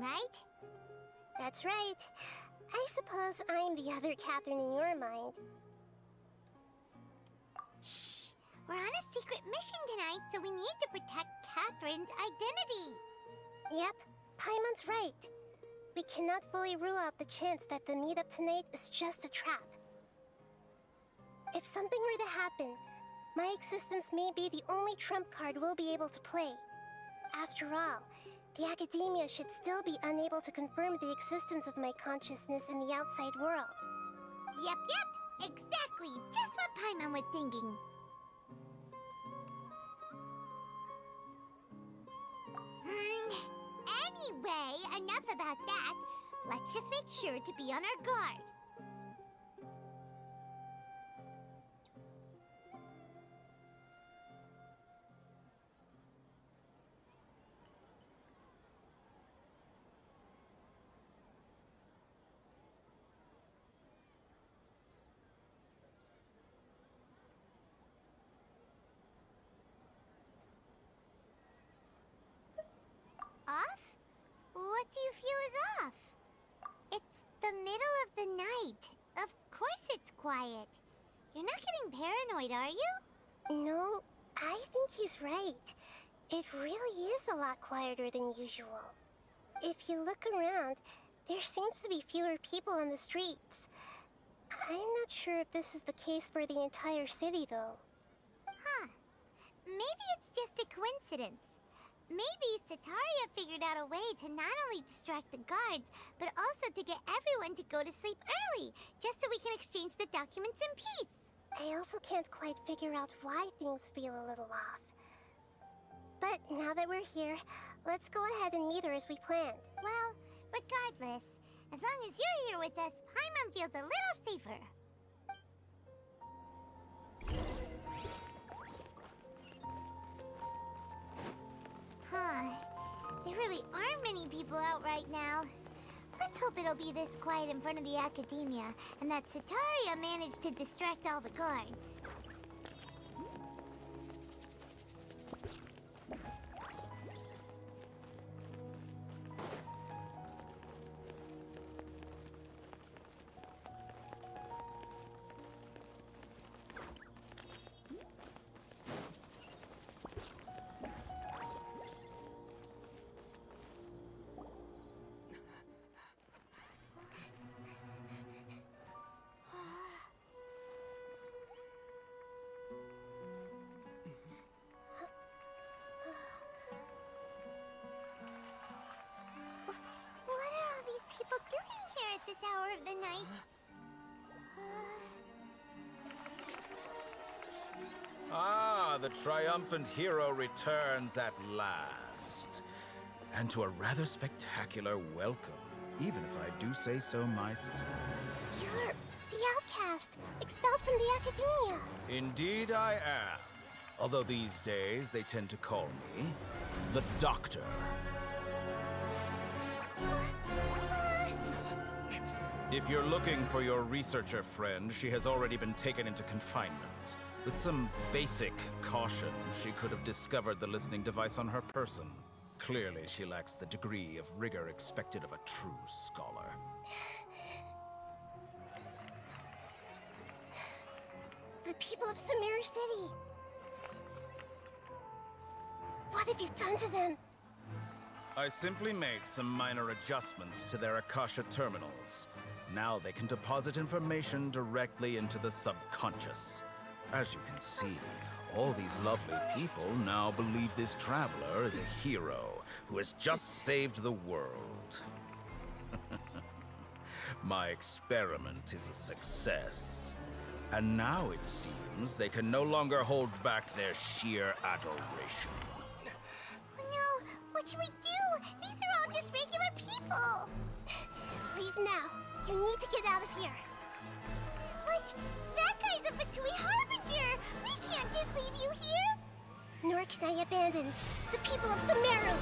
right? That's right. I suppose I'm the other Catherine in your mind. Shh! We're on a secret mission tonight, so we need to protect Catherine's identity. Yep, Paimon's right. We cannot fully rule out the chance that the meetup tonight is just a trap. If something were to happen, my existence may be the only trump card we'll be able to play. After all, the academia should still be unable to confirm the existence of my consciousness in the outside world. Yep, exactly. Just what Paimon was thinking. Anyway, enough about that. Let's just make sure to be on our guard. Off? What do you feel is off? It's the middle of the night. Of course it's quiet. You're not getting paranoid, are you? No, I think he's right. It really is a lot quieter than usual. If you look around, there seems to be fewer people on the streets. I'm not sure if this is the case for the entire city, though. Huh. Maybe it's just a coincidence. Maybe Sataria figured out a way to not only distract the guards, but also to get everyone to go to sleep early, just so we can exchange the documents in peace. I also can't quite figure out why things feel a little off. But now that we're here, let's go ahead and meet her as we planned. Well, regardless, as long as you're here with us, Paimon feels a little safer. Huh. There really aren't many people out right now. Let's hope it'll be this quiet in front of the academia, and that Sataria managed to distract all the guards. People doing here at this hour of the night? Ah, the triumphant hero returns at last. And to a rather spectacular welcome, even if I do say so myself. You're the outcast, expelled from the academia. Indeed I am. Although these days they tend to call me the Doctor. If you're looking for your researcher friend, she has already been taken into confinement. With some basic caution, she could have discovered the listening device on her person. Clearly, she lacks the degree of rigor expected of a true scholar. The people of Sumeru City. What have you done to them? I simply made some minor adjustments to their Akasha terminals. Now they can deposit information directly into the subconscious. As you can see, all these lovely people now believe this traveler is a hero who has just saved the world. My experiment is a success. And now it seems they can no longer hold back their sheer adoration. Oh no! What should we do? These are all just regular people! Leave now. You need to get out of here. What? That guy's a Fatui Harbinger! We can't just leave you here! Nor can I abandon the people of Sumeru!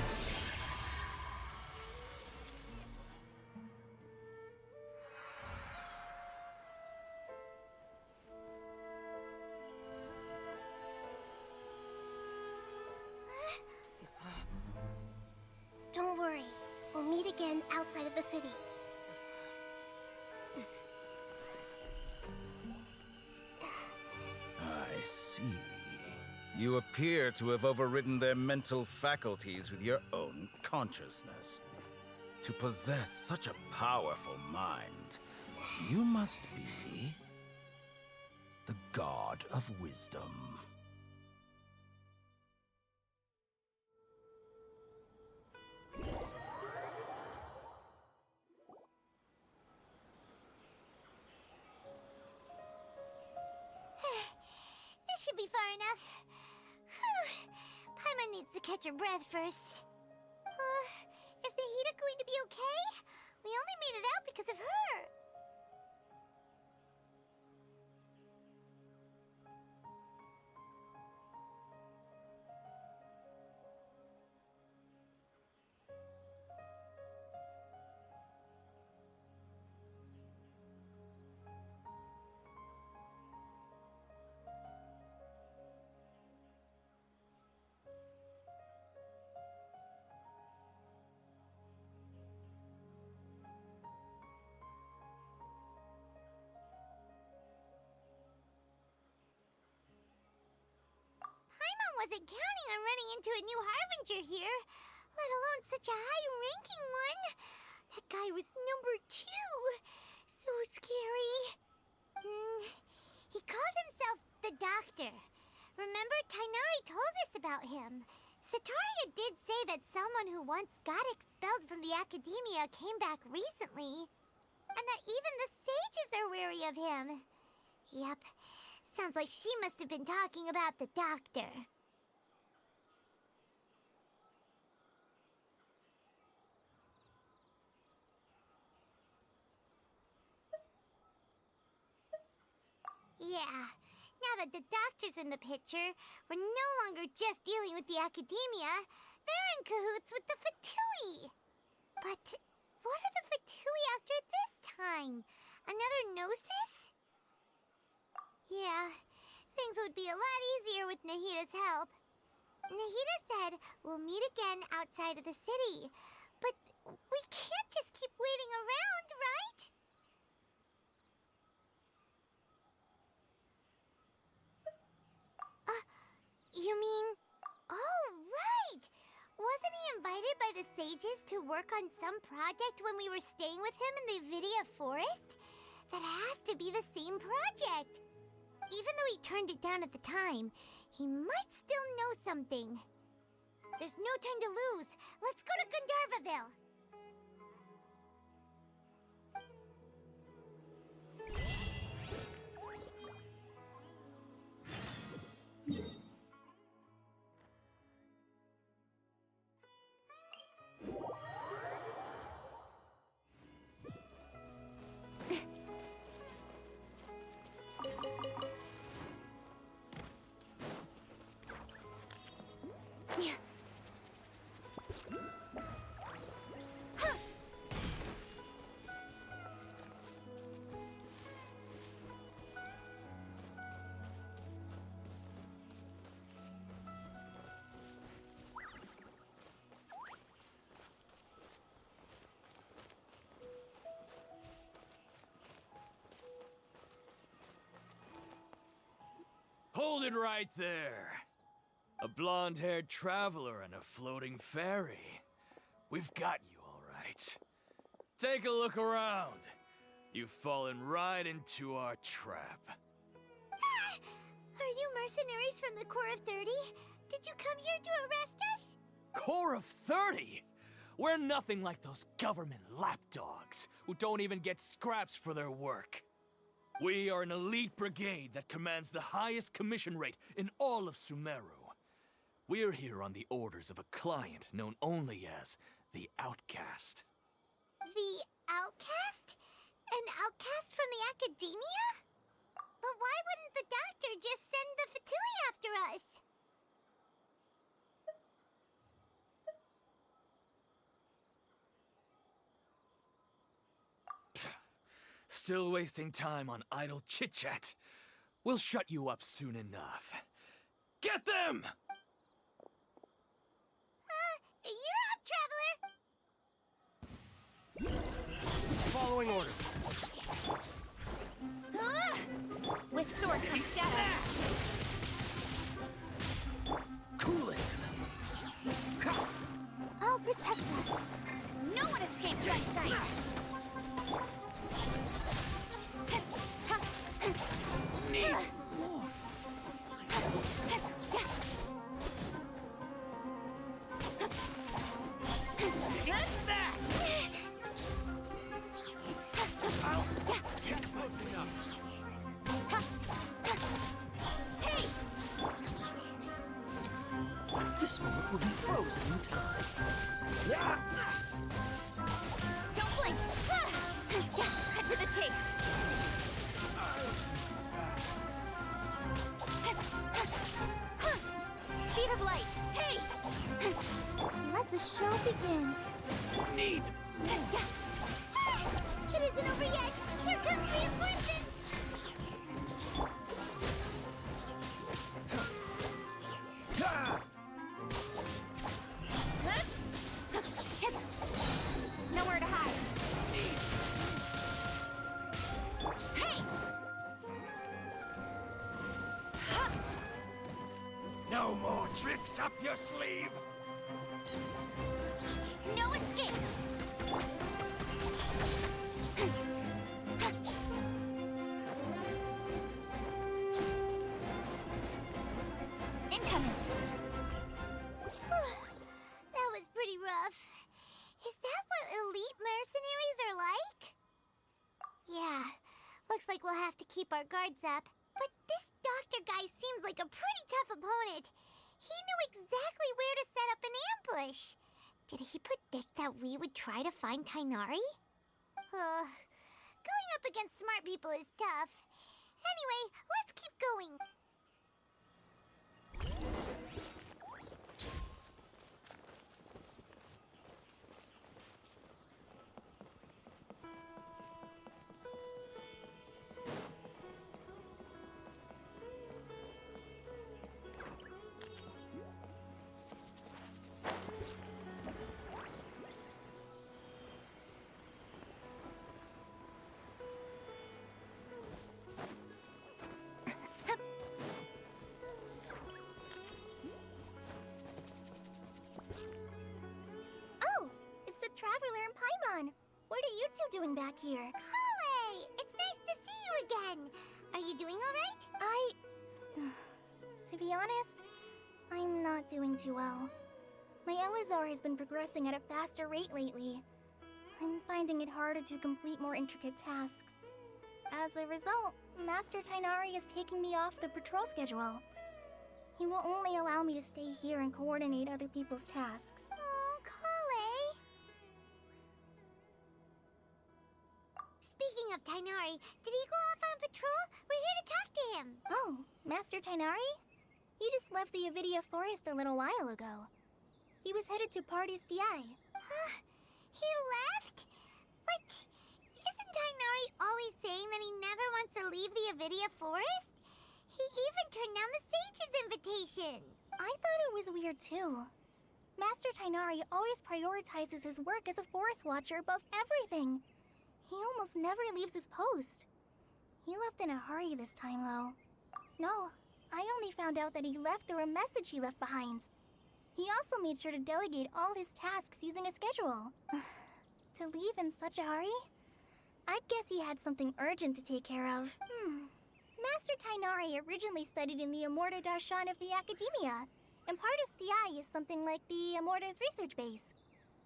Don't worry. We'll meet again city. I see. You appear to have overridden their mental faculties with your own consciousness. To possess such a powerful mind, you must be the God of Wisdom. This should be far enough. Whew. Paimon needs to catch her breath first. Is Nahida going to be okay? We only made it out because of her. Wasn't counting on running into a new Harbinger here, let alone such a high-ranking one. That guy was number 2. So scary. He called himself the Doctor. Remember, Tainari told us about him. Sataria did say that someone who once got expelled from the Academia came back recently. And that even the sages are wary of him. Yep. Sounds like she must have been talking about the Doctor. Yeah, now that the Doctor's in the picture, we're no longer just dealing with the Academia. They're in cahoots with the Fatui. But what are the Fatui after this time? Another Gnosis? Yeah, things would be a lot easier with Nahida's help. Nahida said we'll meet again outside of the city. But we can't just keep waiting around, right? You mean... Oh, right! Wasn't he invited by the sages to work on some project when we were staying with him in the Vidia Forest? That has to be the same project! Even though he turned it down at the time, he might still know something. There's no time to lose. Let's go to Gandharvaville! Hold it right there. A blonde-haired traveler and a floating fairy. We've got you all right. Take a look around. You've fallen right into our trap. Are you mercenaries from the Corps of 30? Did you come here to arrest us? Corps of 30? We're nothing like those government lapdogs who don't even get scraps for their work. We are an elite brigade that commands the highest commission rate in all of Sumeru. We're here on the orders of a client known only as the Outcast. The Outcast? An outcast from the Academia? But why wouldn't the Doctor just send the Fatui after us? Still wasting time on idle chit-chat. We'll shut you up soon enough. Get them! You're up, Traveler! Following orders. With sword comes shadow. Cool it. I'll protect us. No one escapes my sights. Need more. Hey! This moment will be frozen in time. Don't blink! Cut to the chase! Speed of light! Hey! Let the show begin. Need It isn't over yet! Here comes reinforcements! Nowhere to hide. Hey! no more tricks up your sleeve. No escape! Incoming! That was pretty rough. Is that what elite mercenaries are like? Yeah, looks like we'll have to keep our guards up. But this doctor guy seems like a pretty tough opponent. He knew exactly where to set up an ambush. Did he predict that we would try to find Tainari? Going up against smart people is tough. Anyway, let's keep going. Traveler and Paimon, what are you two doing back here? Kale! It's nice to see you again! Are you doing alright? To be honest, I'm not doing too well. My Elazar has been progressing at a faster rate lately. I'm finding it harder to complete more intricate tasks. As a result, Master Tainari is taking me off the patrol schedule. He will only allow me to stay here and coordinate other people's tasks. Oh, Kale! Speaking of Tainari, did he go off on patrol? We're here to talk to him. Oh, Master Tainari? He just left the Avidia Forest a little while ago. He was headed to Party's DI. He left? But isn't Tainari always saying that he never wants to leave the Avidia Forest? He even turned down the Sage's invitation. I thought it was weird too. Master Tainari always prioritizes his work as a forest watcher above everything. He almost never leaves his post. He left in a hurry this time, though. No, I only found out that he left through a message he left behind. He also made sure to delegate all his tasks using a schedule. To leave in such a hurry? I'd guess he had something urgent to take care of. Master Tainari originally studied in the Amorta Darshan of the Academia, and Partis DI is something like the Amorta's research base.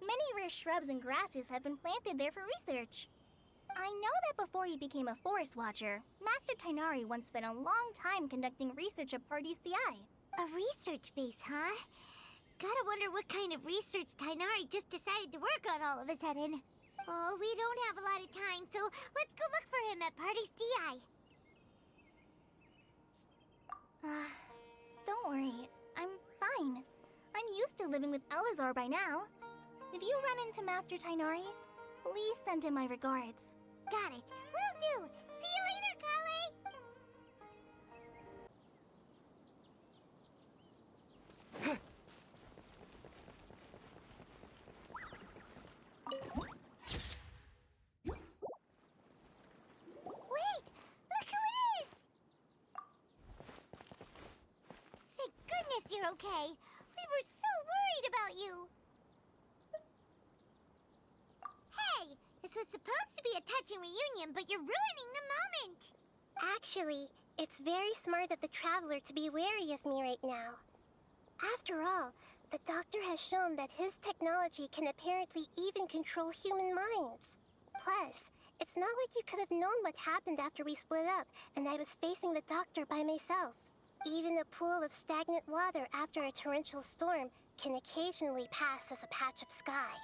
Many rare shrubs and grasses have been planted there for research. I know that before he became a forest watcher, Master Tainari once spent a long time conducting research at Partis DI. A research base, huh? Gotta wonder what kind of research Tainari just decided to work on all of a sudden. Oh, we don't have a lot of time, so let's go look for him at Party's DI. Don't worry. I'm fine. I'm used to living with Elazar by now. If you run into Master Tainari, please send him my regards. Got it. Will do. See you later, Kale. you're okay. We were so worried about you. Hey, this was supposed to be a touching reunion, but you're ruining the moment. Actually, it's very smart of the Traveler to be wary of me right now. After all, the Doctor has shown that his technology can apparently even control human minds. Plus, it's not like you could have known what happened after we split up and I was facing the Doctor by myself. Even a pool of stagnant water after a torrential storm can occasionally pass as a patch of sky.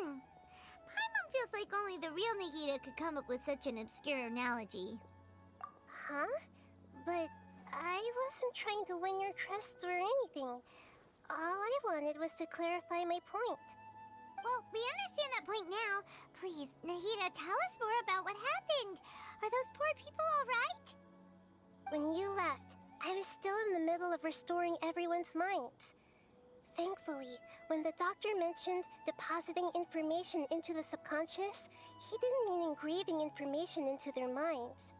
Paimon feels like only the real Nahida could come up with such an obscure analogy. Huh? But I wasn't trying to win your trust or anything. All I wanted was to clarify my point. Well, we understand that point now. Please, Nahida, tell us more about what happened. Are those poor people all right? When you left, I was still in the middle of restoring everyone's minds. Thankfully, when the Doctor mentioned depositing information into the subconscious, he didn't mean engraving information into their minds.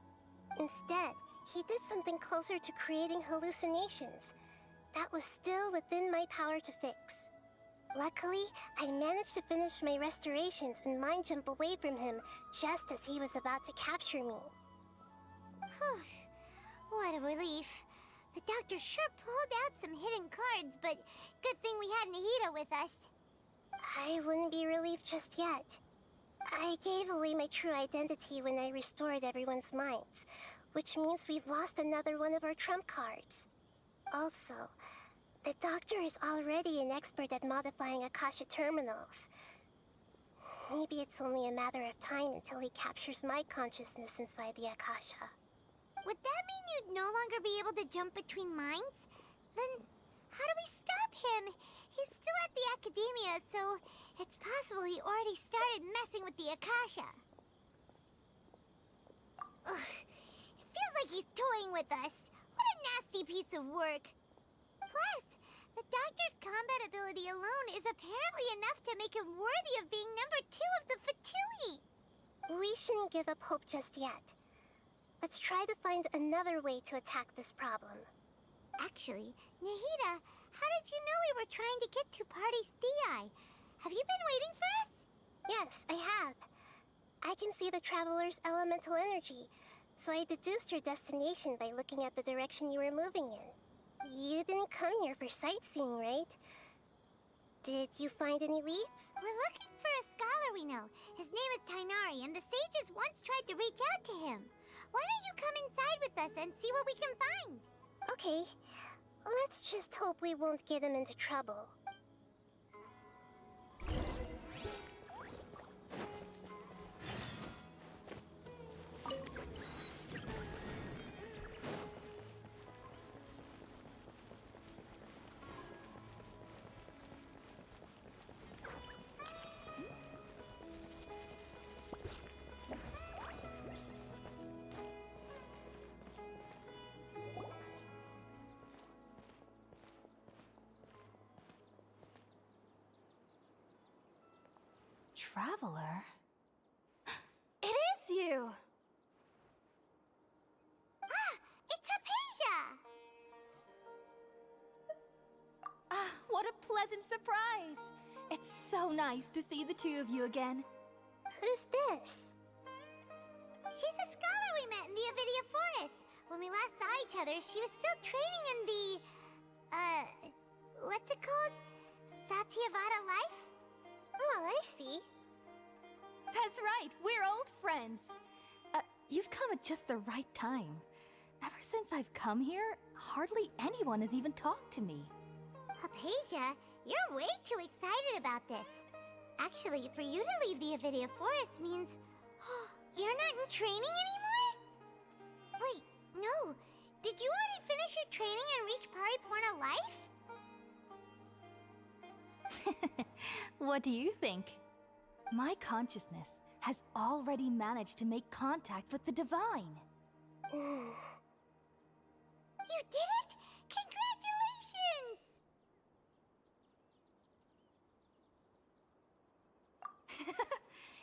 Instead, he did something closer to creating hallucinations. That was still within my power to fix. Luckily, I managed to finish my restorations and mind jump away from him just as he was about to capture me. Whew. What a relief. The Doctor sure pulled out some hidden cards, but good thing we had Nahida with us. I wouldn't be relieved just yet. I gave away my true identity when I restored everyone's minds, which means we've lost another one of our trump cards. Also, the Doctor is already an expert at modifying Akasha terminals. Maybe it's only a matter of time until he captures my consciousness inside the Akasha. Would that mean you'd no longer be able to jump between minds? Then how do we stop him? He's still at the Academia, so it's possible he already started messing with the Akasha. Ugh, it feels like he's toying with us. What a nasty piece of work. Plus, the Doctor's combat ability alone is apparently enough to make him worthy of being number 2 of the Fatui. We shouldn't give up hope just yet. Let's try to find another way to attack this problem. Actually, Nahida, how did you know we were trying to get to Party's DI? Have you been waiting for us? Yes, I have. I can see the Traveler's elemental energy, so I deduced your destination by looking at the direction you were moving in. You didn't come here for sightseeing, right? Did you find any leads? We're looking for a scholar we know. His name is Tainari, and the sages once tried to reach out to him. Why don't you come inside with us and see what we can find? Okay, let's just hope we won't get him into trouble. Traveler? It is you! Ah, it's Hypatia! Ah, what a pleasant surprise! It's so nice to see the two of you again. Who's this? She's a scholar we met in the Avidia Forest. When we last saw each other, she was still training in the... what's it called? Satyavada life? Oh, I see. That's right, we're old friends. You've come at just the right time. Ever since I've come here, hardly anyone has even talked to me. Hypatia, you're way too excited about this. Actually, for you to leave the Avidia Forest means... you're not in training anymore? Wait, no. Did you already finish your training and reach Pariporna life? What do you think? My consciousness has already managed to make contact with the divine. You did it! Congratulations!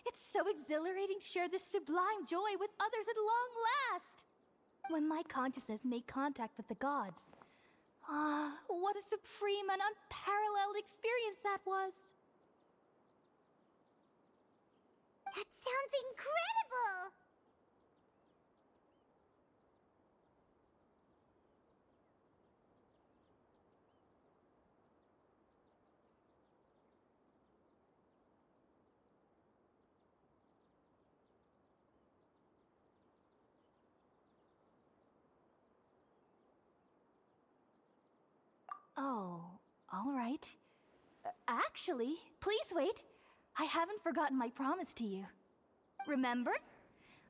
It's so exhilarating to share this sublime joy with others at long last! When my consciousness made contact with the gods, What a supreme and unparalleled experience that was! That sounds incredible! Oh, all right. Actually, please wait. I haven't forgotten my promise to you. Remember?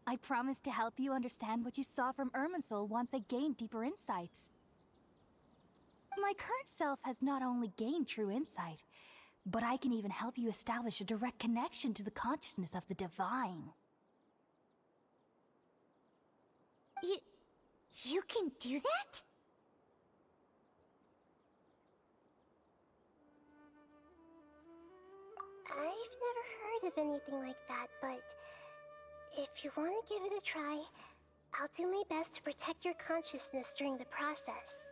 I promised to help you understand what you saw from Irminsul once I gained deeper insights. My current self has not only gained true insight, but I can even help you establish a direct connection to the consciousness of the divine. You can do that? I've never heard of anything like that, but if you want to give it a try, I'll do my best to protect your consciousness during the process.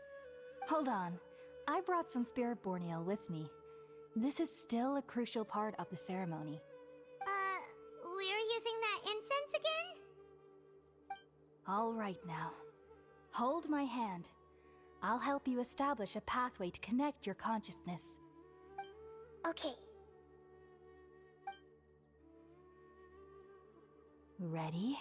Hold on. I brought some spirit borneal with me. This is still a crucial part of the ceremony. We're using that incense again? All right now. Hold my hand. I'll help you establish a pathway to connect your consciousness. Okay. Ready?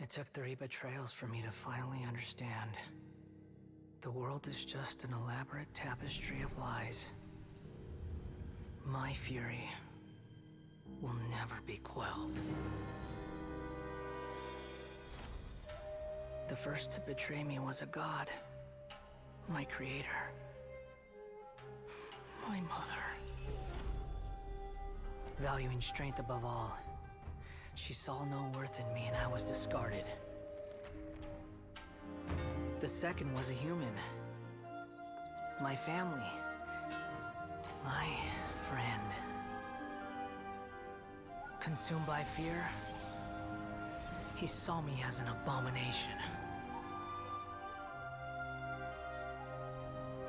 It took 3 betrayals for me to finally understand. The world is just an elaborate tapestry of lies. My fury will never be quelled. The first to betray me was a god. My creator. My mother. Valuing strength above all, she saw no worth in me and I was discarded. The second was a human. My family. My friend. Consumed by fear, he saw me as an abomination.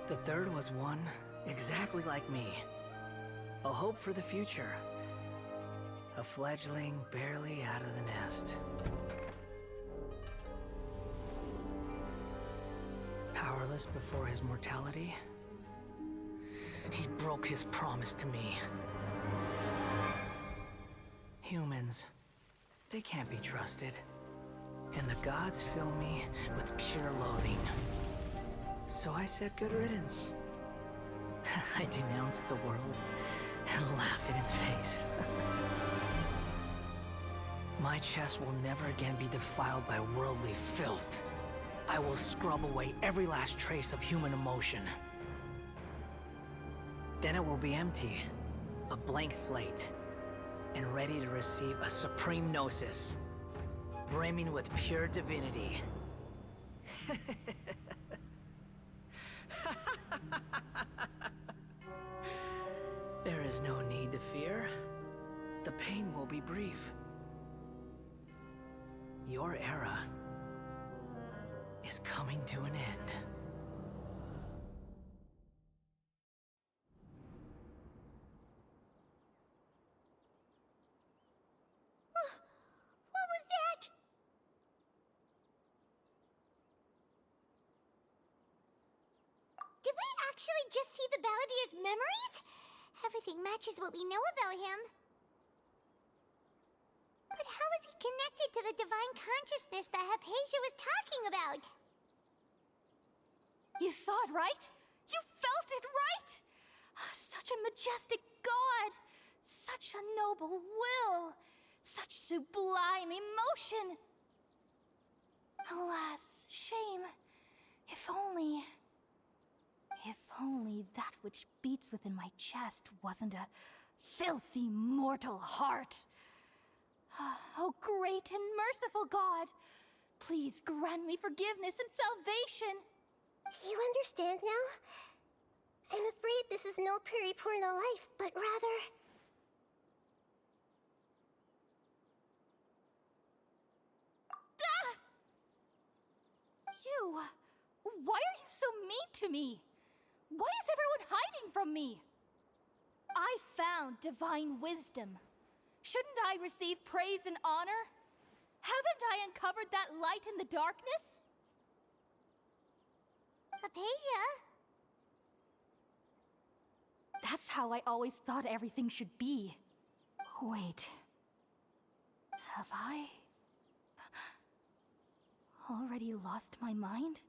The third was one exactly like me. A hope for the future. A fledgling barely out of the nest. Powerless before his mortality, he broke his promise to me. Humans, they can't be trusted. And the gods fill me with pure loathing. So I said good riddance. I denounced the world and laugh in its face. My chest will never again be defiled by worldly filth. I will scrub away every last trace of human emotion. Then it will be empty, a blank slate, and ready to receive a supreme gnosis, brimming with pure divinity. There is no need to fear. The pain will be brief. Your era is coming to an end. What was that? Did we actually just see the Balladier's memories? Everything matches what we know about him. But how is he connected to the divine consciousness that Hypatia was talking about? You saw it, right? You felt it, right? Such a majestic god! Such a noble will! Such sublime emotion! Alas, shame. If only that which beats within my chest wasn't a filthy mortal heart. Oh, great and merciful God! Please grant me forgiveness and salvation! Do you understand now? I'm afraid this is no periporno life, but rather... You! Why are you so mean to me? Why is everyone hiding from me? I found divine wisdom. Shouldn't I receive praise and honor? Haven't I uncovered that light in the darkness? Hypatia? That's how I always thought everything should be. Wait. Have I already lost my mind?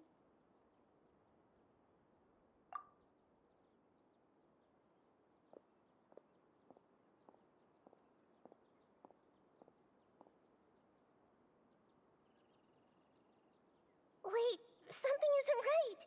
Wait, something isn't right!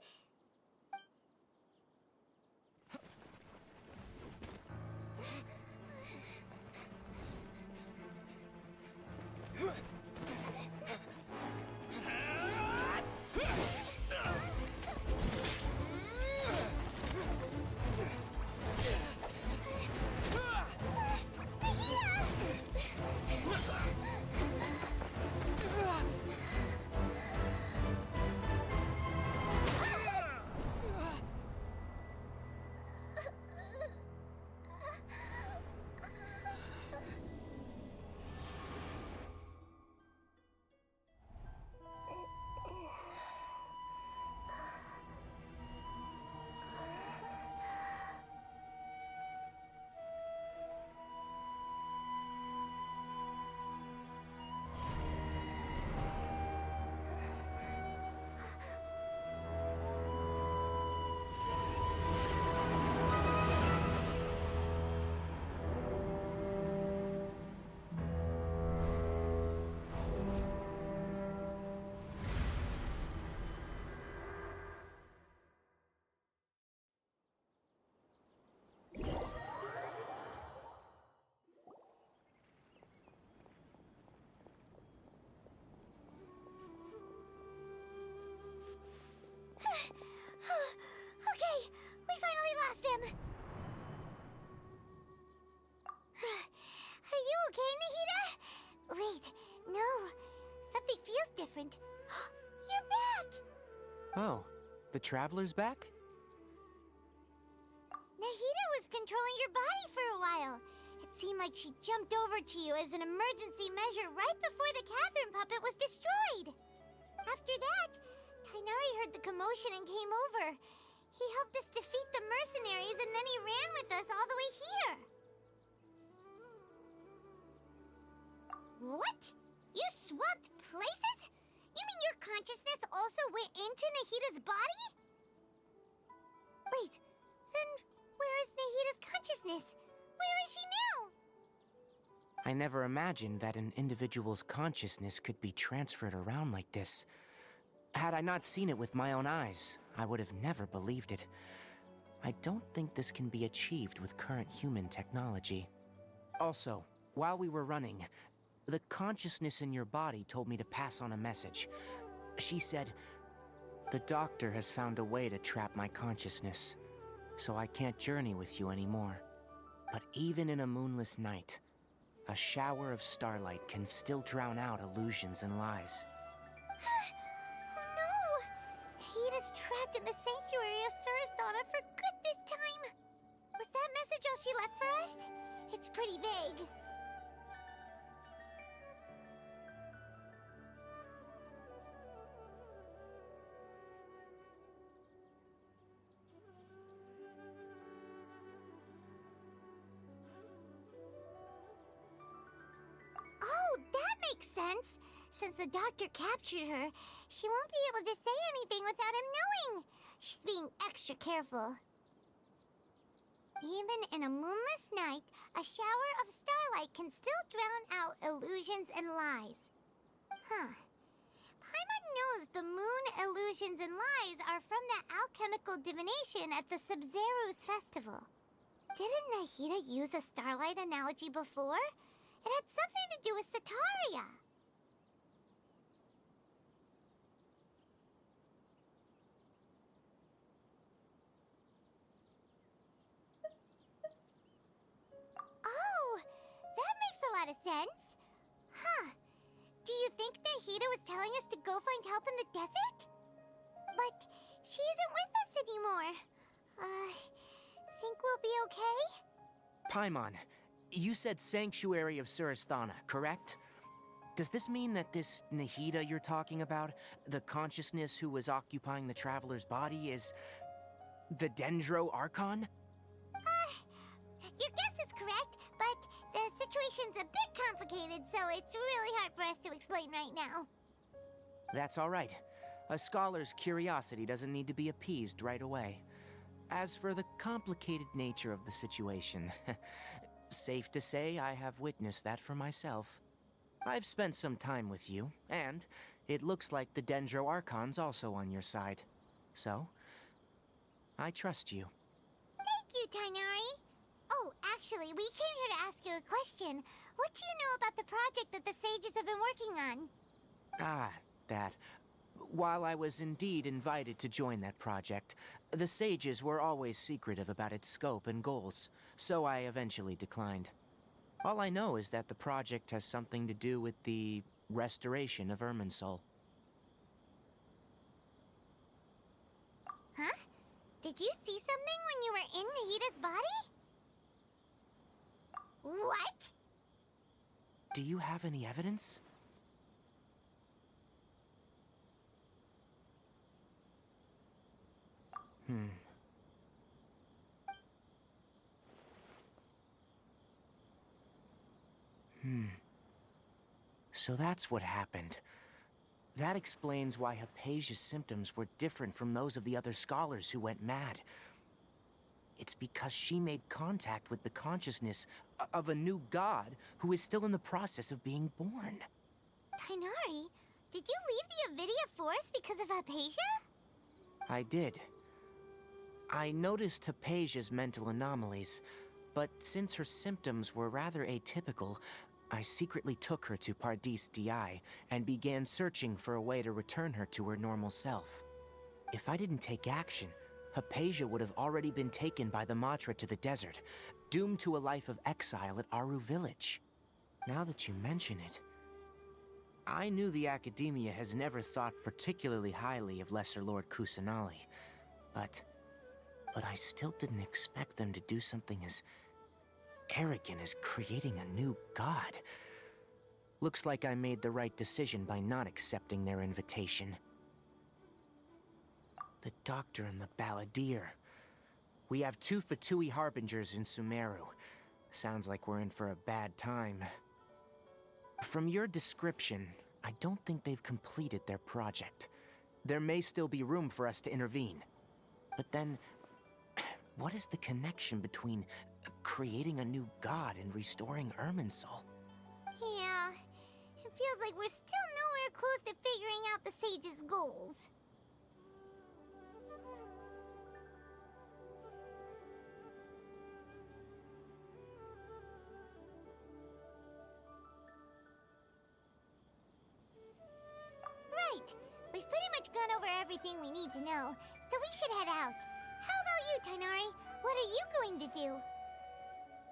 Okay, we finally lost him. Are you okay, Nahida? Wait, no. Something feels different. You're back! Oh, the Traveler's back? Nahida was controlling your body for a while. It seemed like she jumped over to you as an emergency measure right before the Catherine puppet was destroyed. After that, Tainari heard the commotion and came over. He helped us defeat the mercenaries and then he ran with us all the way here. What? You swapped places? You mean your consciousness also went into Nahida's body? Wait, then where is Nahida's consciousness? Where is she now? I never imagined that an individual's consciousness could be transferred around like this. Had I not seen it with my own eyes, I would have never believed it. I don't think this can be achieved with current human technology. Also, while we were running, the consciousness in your body told me to pass on a message. She said, "The doctor has found a way to trap my consciousness, so I can't journey with you anymore. But even in a moonless night, a shower of starlight can still drown out illusions and lies." Oh no! Nahida's trapped in the sanctuary of Surasthana for good this time. Was that message all she left for us? It's pretty vague. Oh, that makes sense. Since the doctor captured her, she won't be able to say anything without him knowing. She's being extra careful. Even in a moonless night, a shower of starlight can still drown out illusions and lies. Huh. Paimon knows the moon illusions and lies are from the alchemical divination at the Sub-Zero's festival. Didn't Nahida use a starlight analogy before? It had something to do with Sataria. sense. Huh. Do you think Nahida was telling us to go find help in the desert? But she isn't with us anymore. Think we'll be okay? Paimon, you said Sanctuary of Surasthana, correct? Does this mean that this Nahida you're talking about, the consciousness who was occupying the traveler's body, is the Dendro Archon? Your guess is correct, but the situation's a bit complicated, so it's really hard for us to explain right now. That's all right. A scholar's curiosity doesn't need to be appeased right away. As for the complicated nature of the situation, safe to say I have witnessed that for myself. I've spent some time with you, and it looks like the Dendro Archon's also on your side. So, I trust you. Thank you, Tainari. Oh, actually, we came here to ask you a question. What do you know about the project that the sages have been working on? Ah, that. While I was indeed invited to join that project, the sages were always secretive about its scope and goals, so I eventually declined. All I know is that the project has something to do with the restoration of Irminsul. Huh? Did you see something when you were in Nahida's body? What? Do you have any evidence? So that's what happened. That explains why Hypatia's symptoms were different from those of the other scholars who went mad. It's because she made contact with the consciousness of a new god who is still in the process of being born. Tainari, did you leave the Avidia Forest because of Hypatia? I did. I noticed Hypatia's mental anomalies, but since her symptoms were rather atypical, I secretly took her to Pardis Di and began searching for a way to return her to her normal self. If I didn't take action, Hypatia would have already been taken by the Matra to the desert, doomed to a life of exile at Aru Village. Now that you mention it, I knew the Academia has never thought particularly highly of Lesser Lord Kusanali, but I still didn't expect them to do something as arrogant as creating a new god. Looks like I made the right decision by not accepting their invitation. The Doctor and the Balladeer. We have 2 Fatui Harbingers in Sumeru. Sounds like we're in for a bad time. From your description, I don't think they've completed their project. There may still be room for us to intervene. But then, what is the connection between creating a new god and restoring Irminsul? Yeah, it feels like we're still nowhere close to figuring out the sage's goals. Right, we've pretty much gone over everything we need to know, so we should head out. How about you, Tainari? What are you going to do?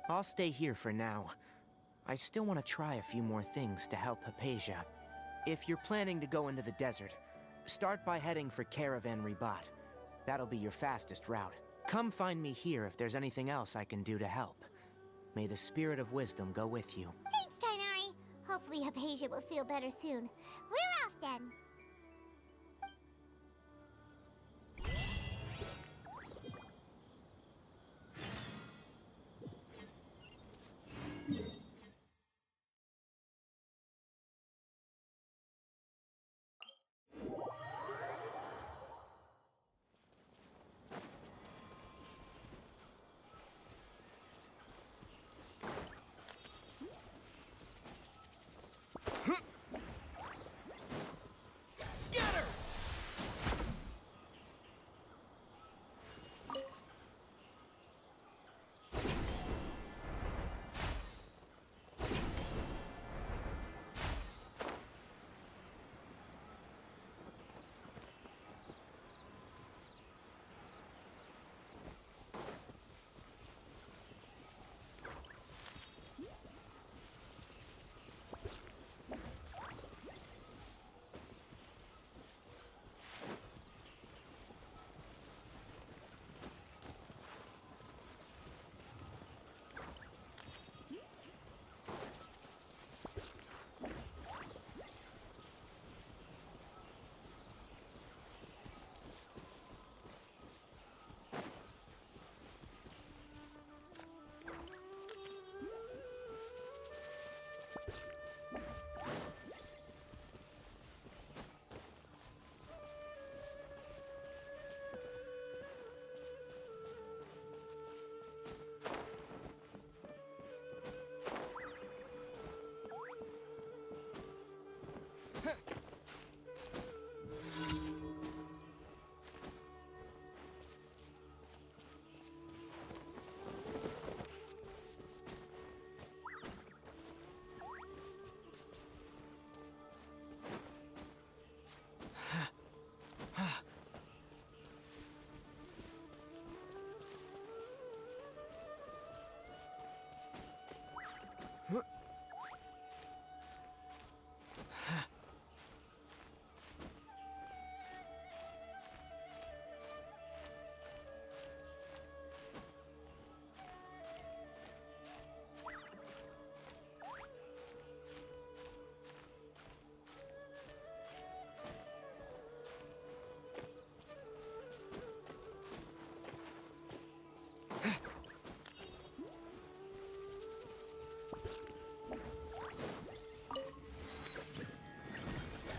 I'll stay here for now. I still want to try a few more things to help Hypatia. If you're planning to go into the desert, start by heading for Caravan Ribat. That'll be your fastest route. Come find me here if there's anything else I can do to help. May the spirit of wisdom go with you. Thanks, Tainari. Hopefully Hypatia will feel better soon. We're off then.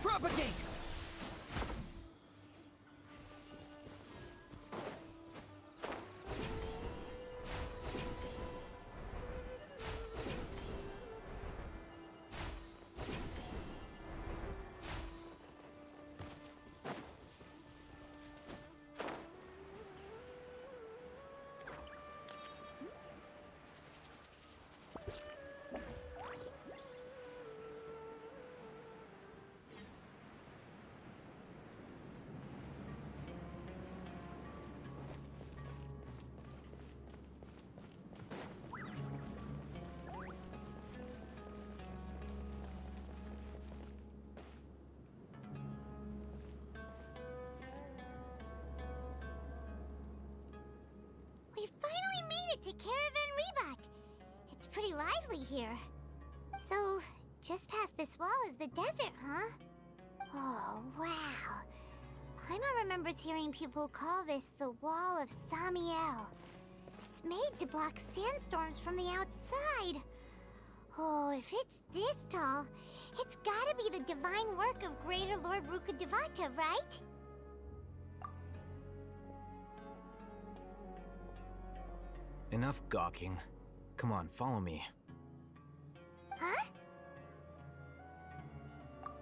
Propagate! We finally made it to Caravan Reebok. It's pretty lively here. So, just past this wall is the desert, huh? Oh, wow. Paimon remembers hearing people call this the Wall of Samiel. It's made to block sandstorms from the outside. Oh, if it's this tall, it's gotta be the divine work of Greater Lord Rukkhadevata, right? Enough gawking. Come on, follow me. Huh?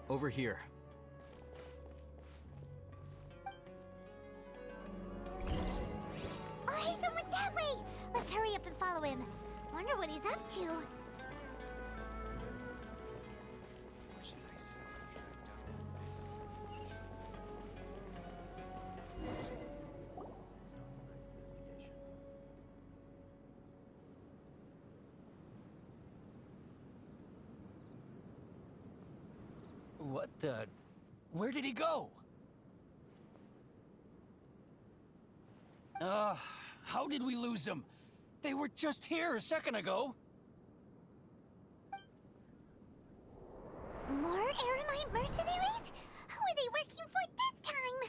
Over here. Oh, Hatham went that way! Let's hurry up and follow him. Wonder what he's up to. What the... Where did he go? How did we lose them? They were just here a second ago. More Eremite mercenaries? Who are they working for this time?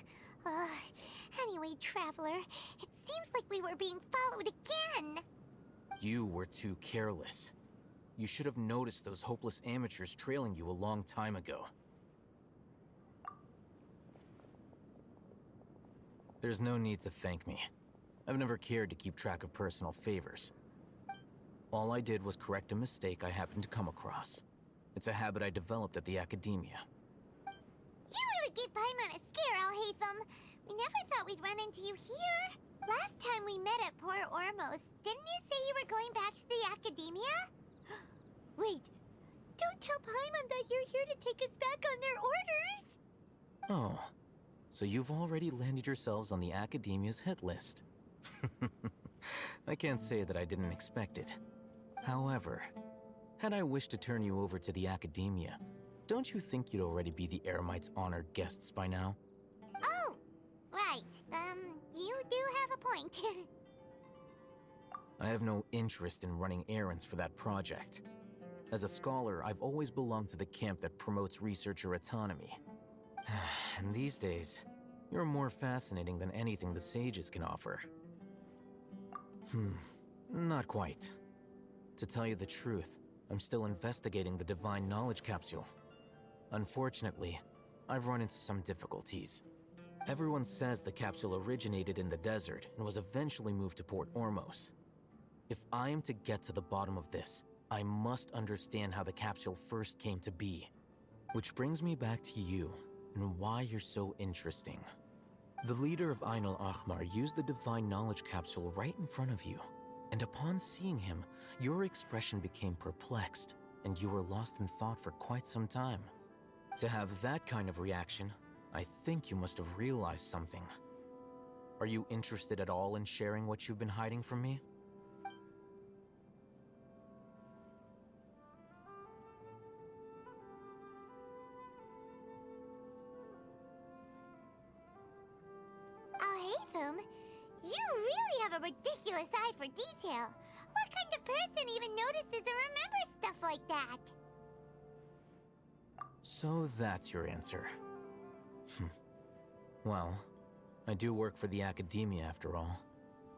Anyway, Traveler, it seems like we were being followed again. You were too careless. You should have noticed those hopeless amateurs trailing you a long time ago. There's no need to thank me. I've never cared to keep track of personal favors. All I did was correct a mistake I happened to come across. It's a habit I developed at the academia. You really gave Paimon a scare, Alhaitham. We never thought we'd run into you here. Last time we met at Port Ormos, didn't you say you were going back to the academia? Wait, don't tell Paimon that you're here to take us back on their orders! Oh, so you've already landed yourselves on the academia's hit list. I can't say that I didn't expect it. However, had I wished to turn you over to the academia, don't you think you'd already be the Eremites' honored guests by now? Oh, right. You do have a point. I have no interest in running errands for that project. As a scholar, I've always belonged to the camp that promotes researcher autonomy. And these days, you're more fascinating than anything the sages can offer. Not quite. To tell you the truth, I'm still investigating the Divine Knowledge Capsule. Unfortunately, I've run into some difficulties. Everyone says the capsule originated in the desert and was eventually moved to Port Ormos. If I am to get to the bottom of this, I must understand how the capsule first came to be. Which brings me back to you and why you're so interesting. The leader of Ain al-Ahmar used the Divine Knowledge Capsule right in front of you, and upon seeing him, your expression became perplexed, and you were lost in thought for quite some time. To have that kind of reaction, I think you must have realized something. Are you interested at all in sharing what you've been hiding from me? Alhaitham, you really have a ridiculous eye for detail. What kind of person even notices or remembers stuff like that? So that's your answer. Well, I do work for the Academia after all.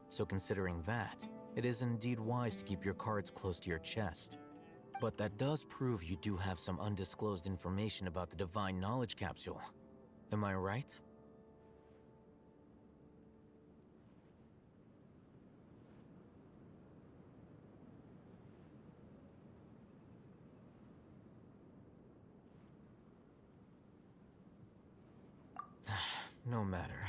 So considering that, it is indeed wise to keep your cards close to your chest. But that does prove you do have some undisclosed information about the Divine Knowledge Capsule. Am I right? No matter.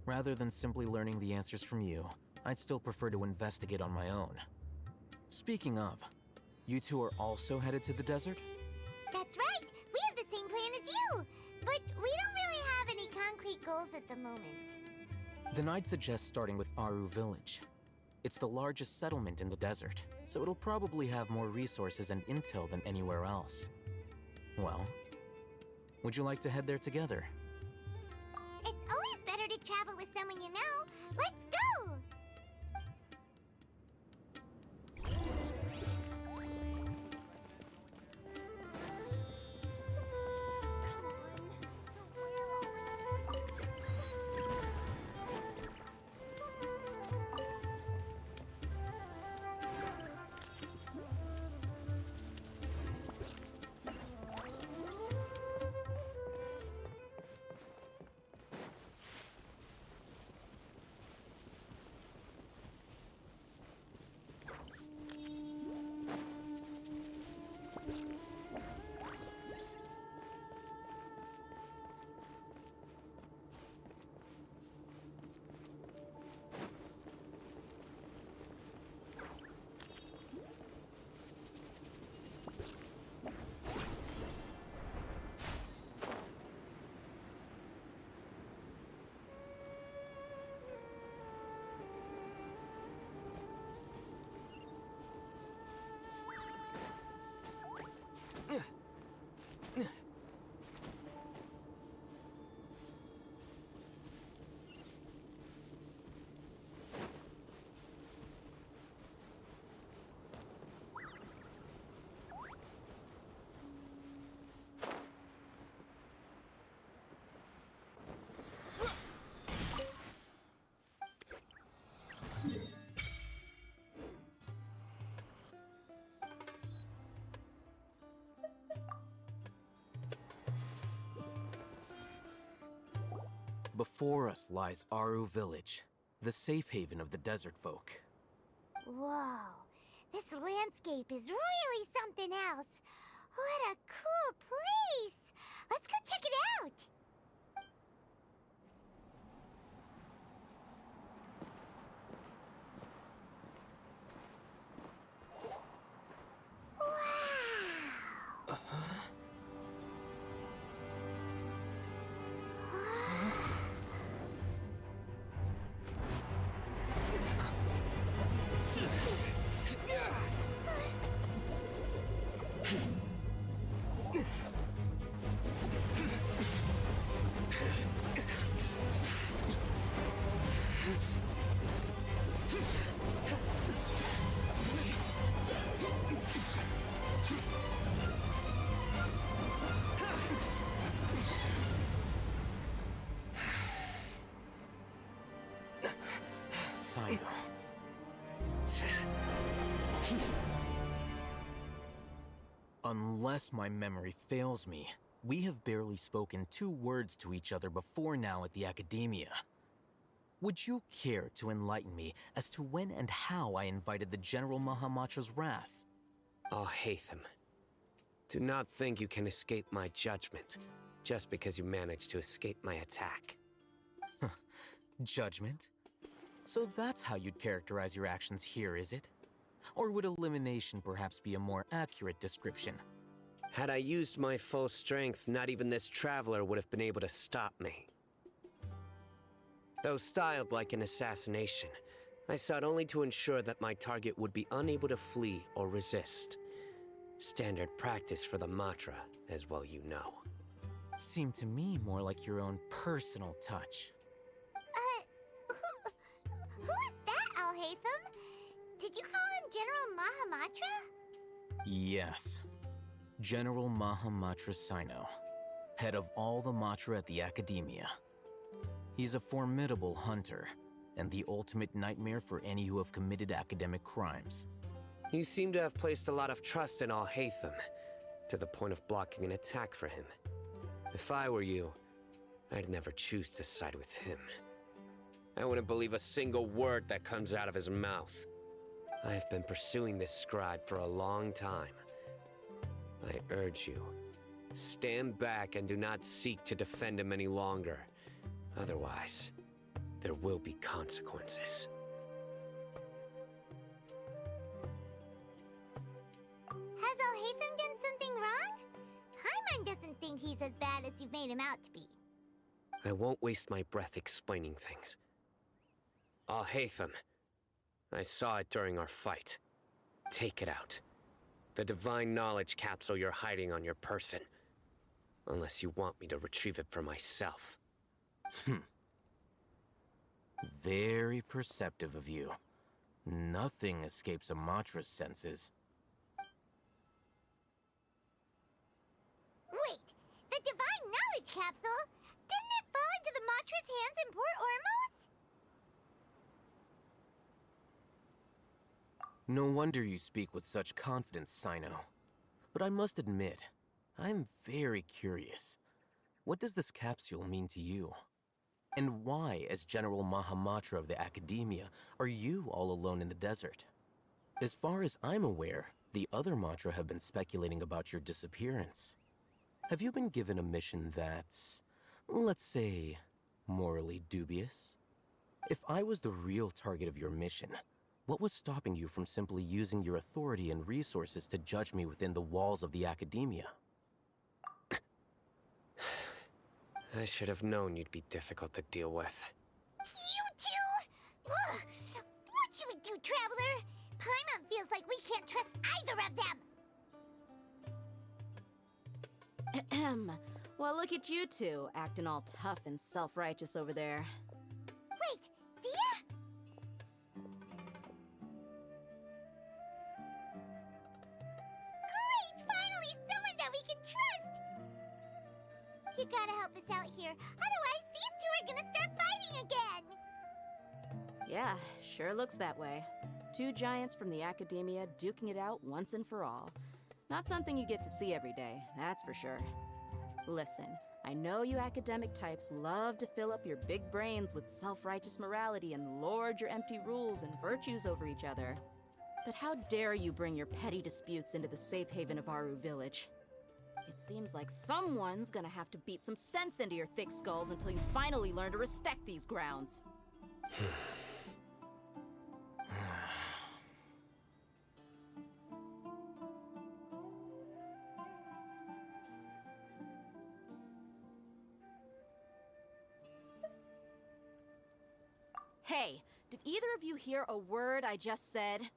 Rather than simply learning the answers from you, I'd still prefer to investigate on my own. Speaking of, you two are also headed to the desert? That's right! We have the same plan as you! But we don't really have any concrete goals at the moment. Then I'd suggest starting with Aru Village. It's the largest settlement in the desert, so it'll probably have more resources and intel than anywhere else. Well, would you like to head there together? It's always better to travel with someone you know. Let's go! Before us lies Aru Village, the safe haven of the desert folk. Whoa, this landscape is really something else. What a cool place! Let's go check it out! Wow! Sino. Unless my memory fails me, we have barely spoken 2 words to each other before now at the Academia. Would you care to enlighten me as to when and how I invited the General Mahamacho's wrath? Alhaitham, Do not think you can escape my judgment, just because you managed to escape my attack. Judgment? So that's how you'd characterize your actions here, is it? Or would elimination perhaps be a more accurate description? Had I used my full strength, not even this traveler would have been able to stop me. Though styled like an assassination, I sought only to ensure that my target would be unable to flee or resist. Standard practice for the Matra, as well you know. Seemed to me more like your own personal touch. Who is that, Alhaitham? Did you call him General Mahamatra? Yes. General Mahamatra Sino, head of all the Matra at the Academia. He's a formidable hunter, and the ultimate nightmare for any who have committed academic crimes. You seem to have placed a lot of trust in Alhaitham, to the point of blocking an attack for him. If I were you, I'd never choose to side with him. I wouldn't believe a single word that comes out of his mouth. I have been pursuing this scribe for a long time. I urge you, stand back and do not seek to defend him any longer. Otherwise, there will be consequences. Has Alhaitham done something wrong? Paimon doesn't think he's as bad as you've made him out to be. I won't waste my breath explaining things. Alhaitham, I saw it during our fight. Take it out. The divine knowledge capsule you're hiding on your person. Unless you want me to retrieve it for myself. Very perceptive of you. Nothing escapes a Matra's senses. Wait, the divine knowledge capsule? Didn't it fall into the Matra's hands in Port Ormos? No wonder you speak with such confidence, Sino. But I must admit, I'm very curious. What does this capsule mean to you? And why, as General Mahamatra of the Academia, are you all alone in the desert? As far as I'm aware, the other Matra have been speculating about your disappearance. Have you been given a mission that's, let's say, morally dubious? If I was the real target of your mission, what was stopping you from simply using your authority and resources to judge me within the walls of the Academia? I should have known you'd be difficult to deal with. You two? Ugh. What should we do, Traveler? Paimon feels like we can't trust either of them. Ahem. Well, look at you two, acting all tough and self-righteous over there. Wait, Dia? Great! Finally, someone that we can trust! You gotta help us out here. Otherwise, these two are gonna start fighting again! Yeah, sure looks that way. Two giants from the Academia duking it out once and for all. Not something you get to see every day, that's for sure. Listen, I know you academic types love to fill up your big brains with self-righteous morality and lord your empty rules and virtues over each other. But how dare you bring your petty disputes into the safe haven of Aru Village? It seems like someone's gonna have to beat some sense into your thick skulls until you finally learn to respect these grounds. Hey, did either of you hear a word I just said?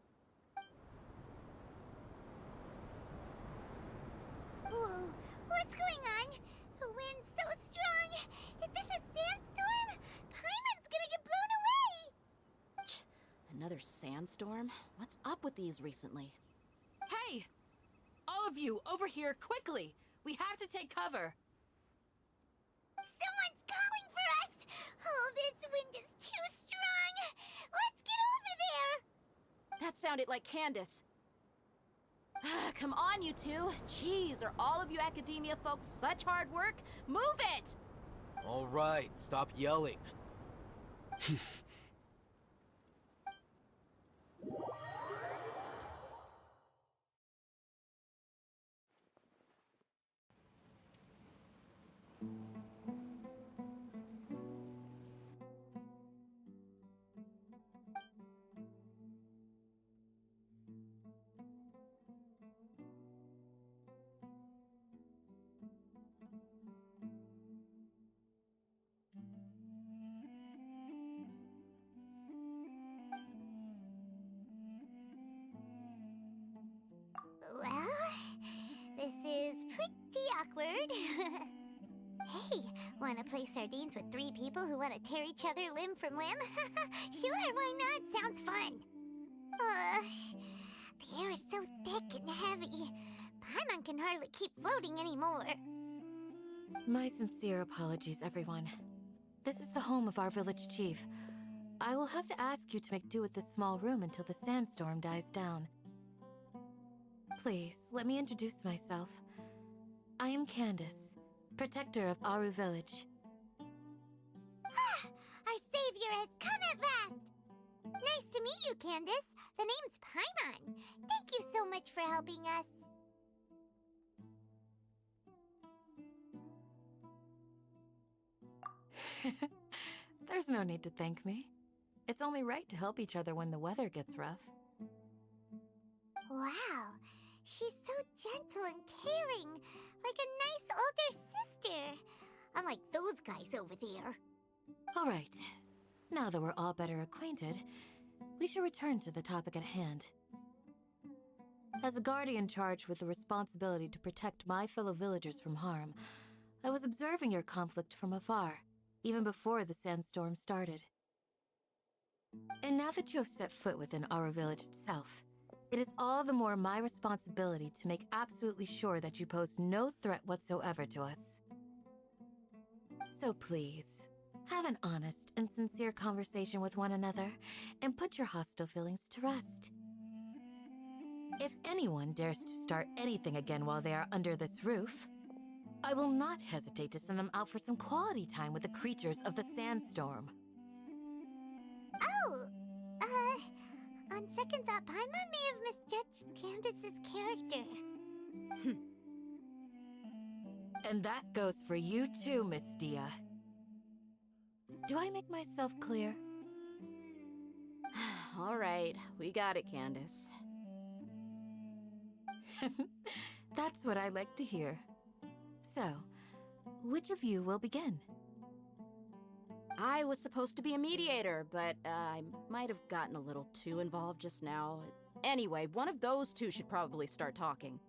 Whoa, what's going on? The wind's so strong. Is this a sandstorm? Paimon's gonna get blown away! Another sandstorm? What's up with these recently? Hey! All of you, over here, quickly! We have to take cover! Someone's calling for us! Oh, this wind is too strong! Let's get over there! That sounded like Candace. Come on, you two. Jeez, are all of you Academia folks such hard work? Move it! All right, stop yelling. Hey, wanna play sardines with 3 people who wanna tear each other limb from limb? Sure, why not? Sounds fun. The air is so thick and heavy. Paimon can hardly keep floating anymore. My sincere apologies, everyone. This is the home of our village chief. I will have to ask you to make do with this small room until the sandstorm dies down. Please, let me introduce myself. I am Candace, protector of Aru Village. Our savior has come at last! Nice to meet you, Candace. The name's Paimon. Thank you so much for helping us. There's no need to thank me. It's only right to help each other when the weather gets rough. Wow, she's so gentle and caring, like a nice older sister. Unlike those guys over there. All right. Now that we're all better acquainted, we should return to the topic at hand. As a guardian charged with the responsibility to protect my fellow villagers from harm, I was observing your conflict from afar, even before the sandstorm started. And now that you have set foot within our village itself, it is all the more my responsibility to make absolutely sure that you pose no threat whatsoever to us. So please, have an honest and sincere conversation with one another, and put your hostile feelings to rest. If anyone dares to start anything again while they are under this roof, I will not hesitate to send them out for some quality time with the creatures of the sandstorm. Oh, on second thought, Paimon may have misjudged Candace's character. And that goes for you too, Miss Dia. Do I make myself clear? All right, we got it, Candace. That's what I like to hear. So, which of you will begin? I was supposed to be a mediator, but I might have gotten a little too involved just now. Anyway, one of those two should probably start talking.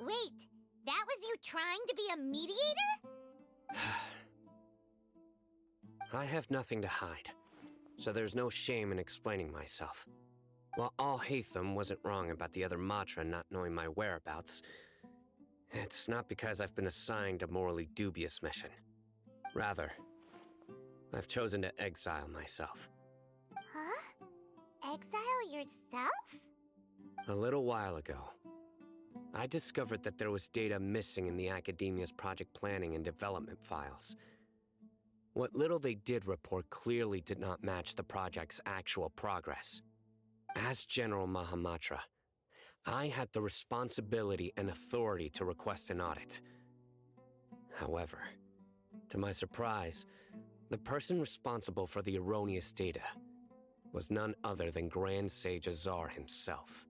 Wait, that was you trying to be a mediator? I have nothing to hide, so there's no shame in explaining myself. While Al-Haytham wasn't wrong about the other Matra not knowing my whereabouts, it's not because I've been assigned a morally dubious mission. Rather, I've chosen to exile myself. Huh? Exile yourself? A little while ago, I discovered that there was data missing in the Academia's project planning and development files. What little they did report clearly did not match the project's actual progress. As General Mahamatra, I had the responsibility and authority to request an audit. However, to my surprise, the person responsible for the erroneous data was none other than Grand Sage Azar himself.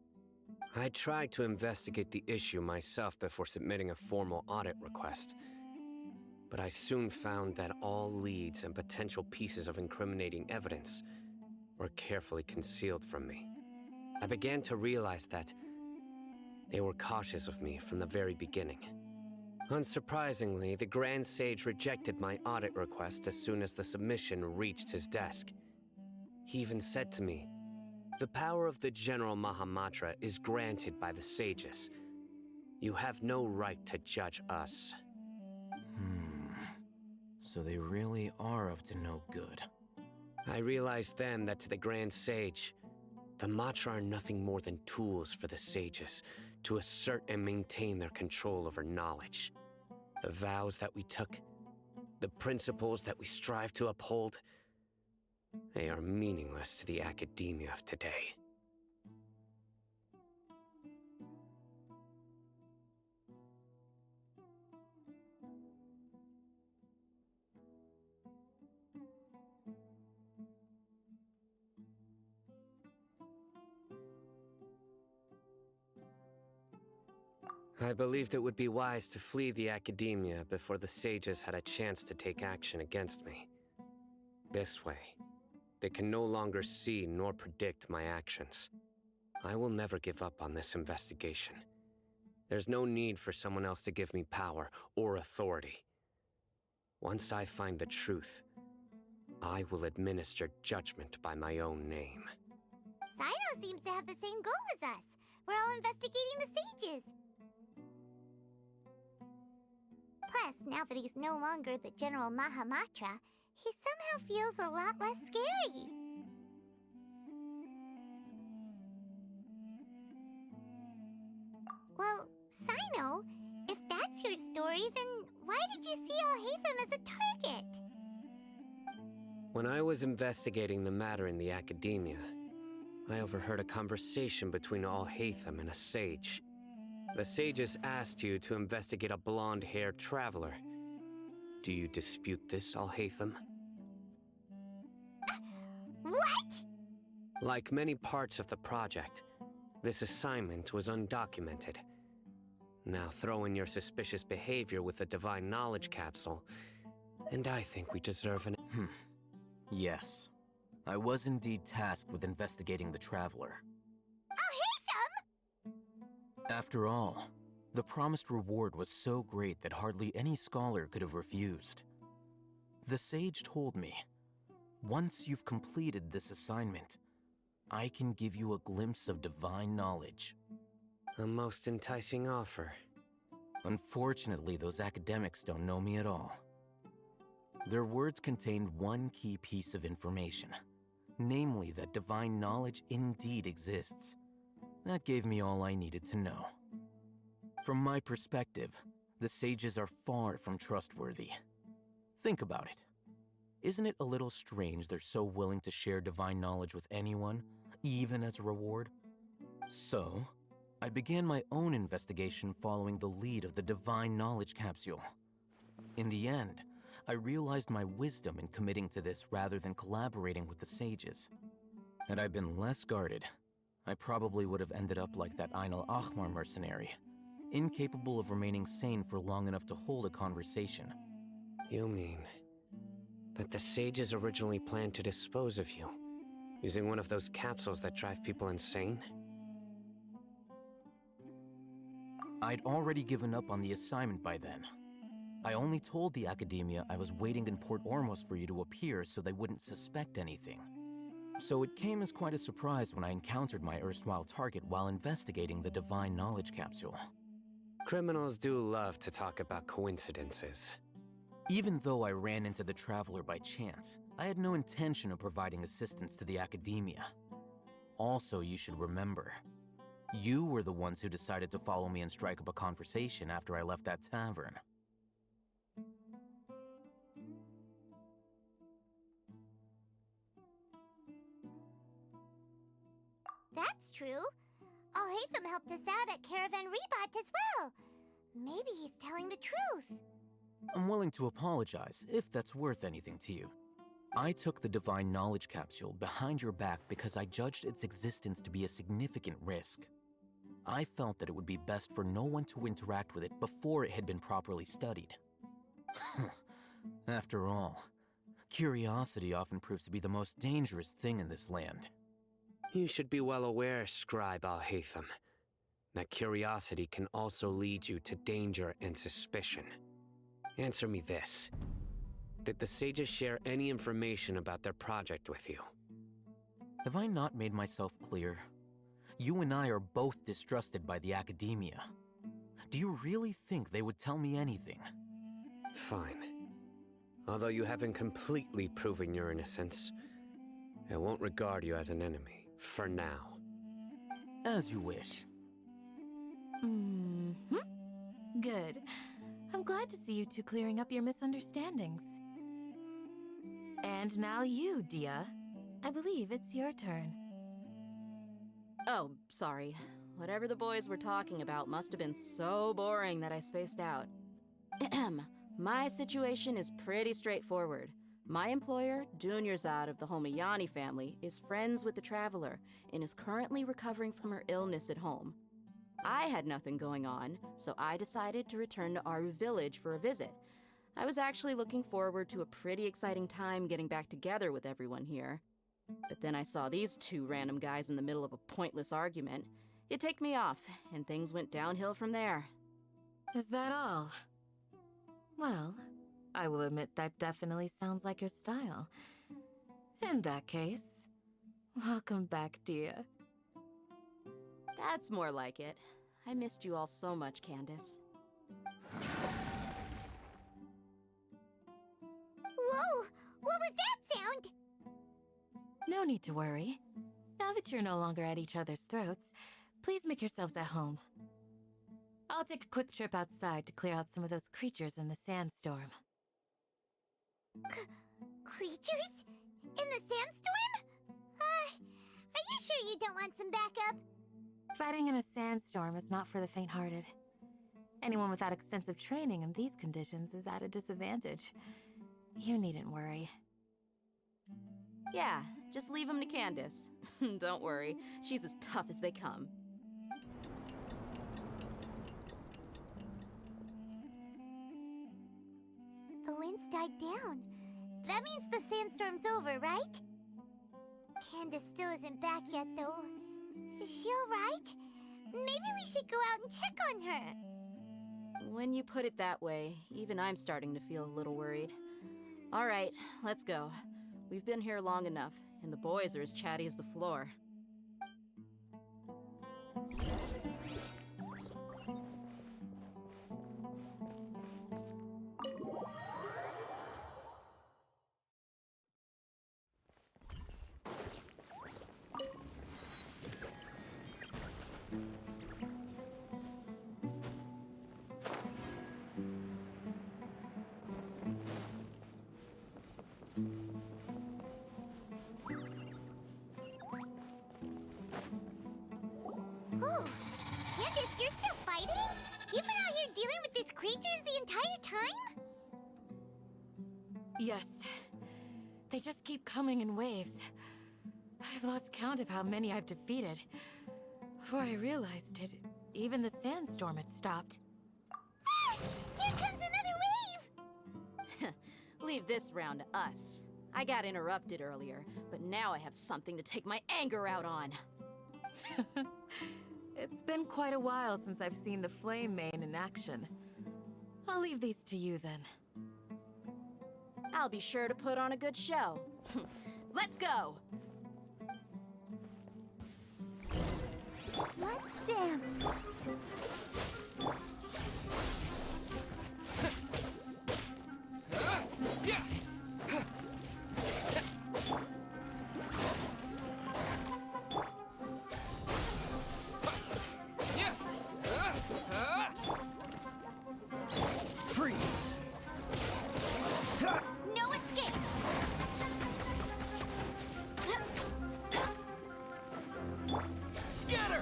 I tried to investigate the issue myself before submitting a formal audit request, but I soon found that all leads and potential pieces of incriminating evidence were carefully concealed from me. I began to realize that they were cautious of me from the very beginning. Unsurprisingly, the Grand Sage rejected my audit request as soon as the submission reached his desk. He even said to me, "The power of the General Mahamatra is granted by the sages. You have no right to judge us." So they really are up to no good. I realized then that to the Grand Sage, the Matra are nothing more than tools for the sages to assert and maintain their control over knowledge. The vows that we took, the principles that we strive to uphold, they are meaningless to the academia of today. I believed it would be wise to flee the academia before the sages had a chance to take action against me. This way, they can no longer see nor predict my actions. I will never give up on this investigation. There's no need for someone else to give me power or authority. Once I find the truth, I will administer judgment by my own name. Sino seems to have the same goal as us. We're all investigating the sages. Plus, now that he's no longer the General Mahamatra, he somehow feels a lot less scary. Well, Sino, if that's your story, then why did you see Alhaitham as a target? When I was investigating the matter in the academia, I overheard a conversation between Alhaitham and a sage. The sages asked you to investigate a blonde-haired traveler. Do you dispute this, Alhaitham? What? Like many parts of the project, this assignment was undocumented. Now throw in your suspicious behavior with the Divine Knowledge Capsule, and I think we deserve an... Yes. I was indeed tasked with investigating the Traveler. Alhaitham! After all, the promised reward was so great that hardly any scholar could have refused. The sage told me, once you've completed this assignment, I can give you a glimpse of divine knowledge. A most enticing offer. Unfortunately, those academics don't know me at all. Their words contained one key piece of information, namely that divine knowledge indeed exists. That gave me all I needed to know. From my perspective, the sages are far from trustworthy. Think about it. Isn't it a little strange they're so willing to share divine knowledge with anyone, even as a reward? So, I began my own investigation following the lead of the Divine Knowledge Capsule. In the end, I realized my wisdom in committing to this rather than collaborating with the sages. Had I been less guarded, I probably would have ended up like that Ainul Ahmar mercenary, incapable of remaining sane for long enough to hold a conversation. You mean that the sages originally planned to dispose of you, using one of those capsules that drive people insane? I'd already given up on the assignment by then. I only told the Academia I was waiting in Port Ormos for you to appear so they wouldn't suspect anything. So it came as quite a surprise when I encountered my erstwhile target while investigating the Divine Knowledge Capsule. Criminals do love to talk about coincidences. Even though I ran into the Traveler by chance, I had no intention of providing assistance to the Academia. Also, you should remember, you were the ones who decided to follow me and strike up a conversation after I left that tavern. That's true. Alhaitham helped us out at Caravan Rebot as well. Maybe he's telling the truth. I'm willing to apologize, if that's worth anything to you. I took the Divine Knowledge Capsule behind your back because I judged its existence to be a significant risk. I felt that it would be best for no one to interact with it before it had been properly studied. After all, curiosity often proves to be the most dangerous thing in this land. You should be well aware, Scribe Alhaitham, that curiosity can also lead you to danger and suspicion. Answer me this. Did the sages share any information about their project with you? Have I not made myself clear? You and I are both distrusted by the Academia. Do you really think they would tell me anything? Fine. Although you haven't completely proven your innocence, I won't regard you as an enemy. For now. As you wish. Good. I'm glad to see you two clearing up your misunderstandings. And now you, Dia. I believe it's your turn. Oh, sorry. Whatever the boys were talking about must have been so boring that I spaced out. My situation is pretty straightforward. My employer, Dunyarzad of the Homayani family, is friends with the Traveler and is currently recovering from her illness at home. I had nothing going on, so I decided to return to Aru village for a visit. I was actually looking forward to a pretty exciting time getting back together with everyone here. But then I saw these two random guys in the middle of a pointless argument, You ticked me off, and things went downhill from there. Is that all? Well, I will admit that definitely sounds like your style. In that case, welcome back, dear. That's more like it. I missed you all so much, Candace. Whoa! What was that sound? No need to worry. Now that you're no longer at each other's throats, please make yourselves at home. I'll take a quick trip outside to clear out some of those creatures in the sandstorm. Creatures? In the sandstorm? Are you sure you don't want some backup? Fighting in a sandstorm is not for the faint-hearted. Anyone without extensive training in these conditions is at a disadvantage. You needn't worry. Yeah, just leave him to Candace. Don't worry, she's as tough as they come. The winds died down. That means the sandstorm's over, right? Candace still isn't back yet, though. Is she alright? Maybe we should go out and check on her. When you put it that way, even I'm starting to feel a little worried. All right, let's go. We've been here long enough, and the boys are as chatty as the floor. Oh, Candace, you're still fighting? You've been out here dealing with these creatures the entire time? Yes. They just keep coming in waves. I've lost count of how many I've defeated. Before I realized it, even the sandstorm had stopped. Ah! Here comes another wave! Leave this round to us. I got interrupted earlier, but now I have something to take my anger out on. It's been quite a while since I've seen the Flame Mane in action. I'll leave these to you then. I'll be sure to put on a good show. Let's go! Let's dance. Freeze! No escape! Scatter!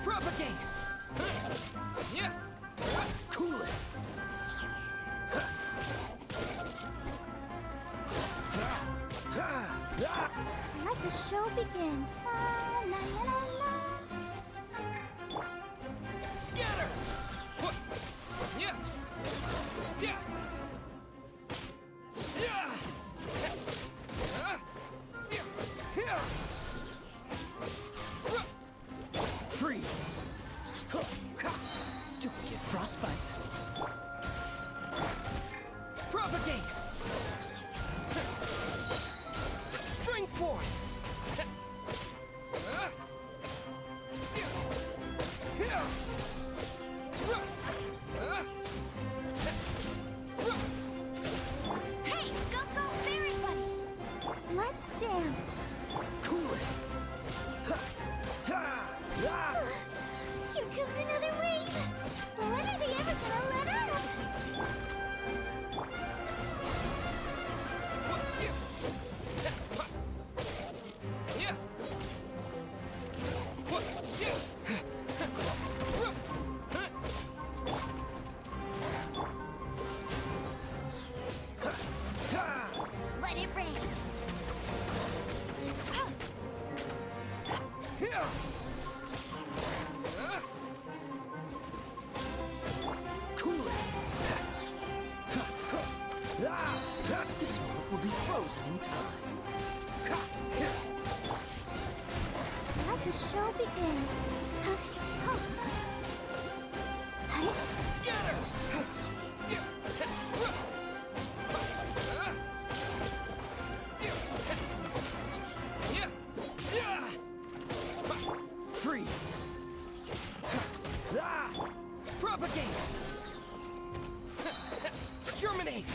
Propagate! Cool it! Let the show begin. La, la, la, la. Scatter! Freeze! Don't get frostbite. Propagate! Spring forth! Hey, go, go, fairy bunny! Let's dance. Cool it! Here comes another wave. When are they ever gonna let up? Let it rain. Cool it! the show begin. Scatter! Freeze! Propagate! Germinate!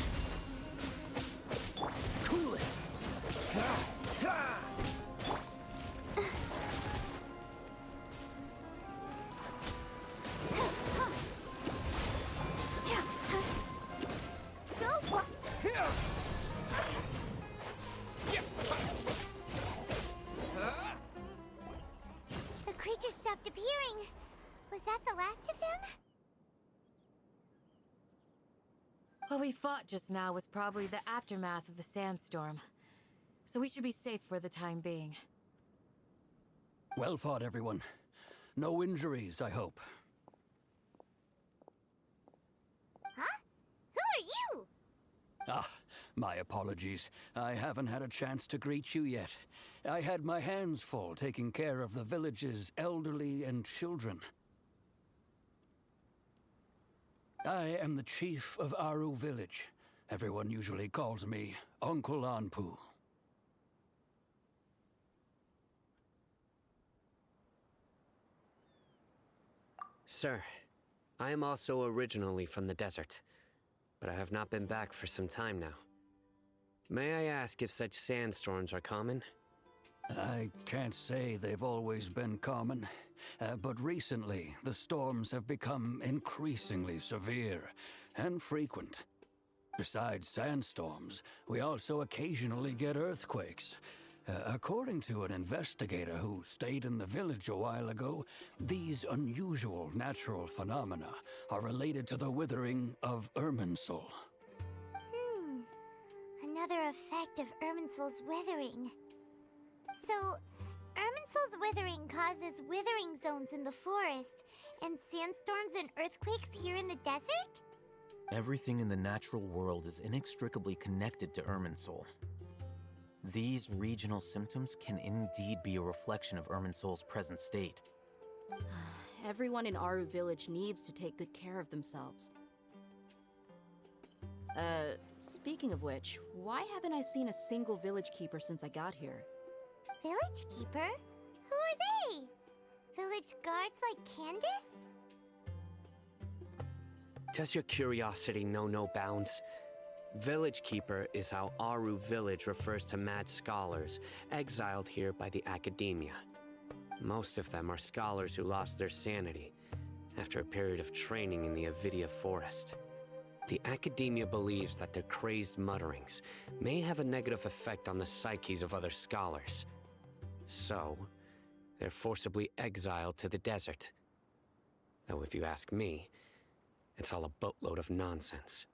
Cool it! Go for The creature stopped appearing. Was that the last of them? What we fought just now was probably the aftermath of the sandstorm. So we should be safe for the time being. Well fought, everyone. No injuries, I hope. Huh? Who are you? Ah, my apologies. I haven't had a chance to greet you yet. I had my hands full taking care of the village's elderly and children. I am the chief of Aru village. Everyone usually calls me Uncle Anpu. Sir, I am also originally from the desert, but I have not been back for some time now. May I ask if such sandstorms are common? I can't say they've always been common, but recently the storms have become increasingly severe and frequent. Besides sandstorms, we also occasionally get earthquakes. According to an investigator who stayed in the village a while ago, these unusual natural phenomena are related to the withering of Irminsul. Another effect of Irminsul's withering. So, Irminsul's withering causes withering zones in the forest, and sandstorms and earthquakes here in the desert? Everything in the natural world is inextricably connected to Irminsul. These regional symptoms can indeed be a reflection of Irminsul's present state. Everyone in Aru village needs to take good care of themselves. Speaking of which, why haven't I seen a single village keeper since I got here? Village keeper? Who are they? Village guards like Candace? Does your curiosity know no bounds? Village Keeper is how Aru village refers to mad scholars, exiled here by the academia. Most of them are scholars who lost their sanity after a period of training in the Avidia forest. The academia believes that their crazed mutterings may have a negative effect on the psyches of other scholars. So, they're forcibly exiled to the desert. Though if you ask me, it's all a boatload of nonsense.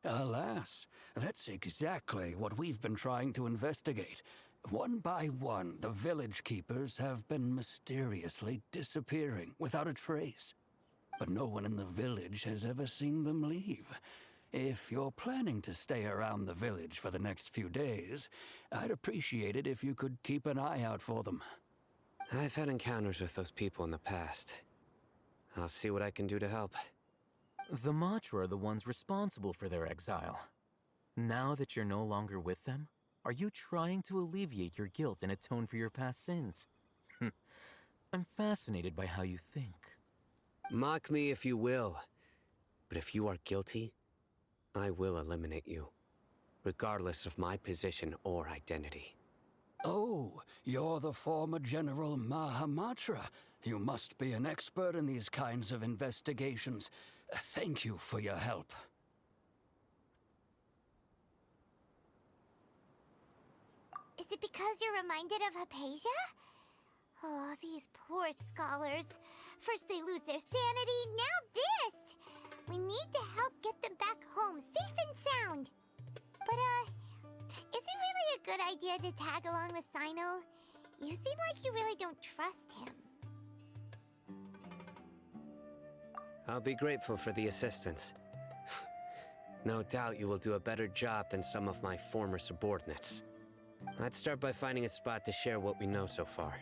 Alas, that's exactly what we've been trying to investigate. One by one, the village keepers have been mysteriously disappearing without a trace. But no one in the village has ever seen them leave. If you're planning to stay around the village for the next few days, I'd appreciate it if you could keep an eye out for them. I've had encounters with those people in the past. I'll see what I can do to help. The Matra are the ones responsible for their exile. Now that you're no longer with them, are you trying to alleviate your guilt and atone for your past sins? I'm fascinated by how you think. Mock me if you will, but if you are guilty, I will eliminate you, regardless of my position or identity. Oh, you're the former General Mahamatra. You must be an expert in these kinds of investigations. Thank you for your help. Is it because you're reminded of Hypatia? Oh, these poor scholars. First they lose their sanity, now this! We need to help get them back home, safe and sound. But, is it really a good idea to tag along with Sino? You seem like you really don't trust him. I'll be grateful for the assistance. No doubt you will do a better job than some of my former subordinates. Let's start by finding a spot to share what we know so far.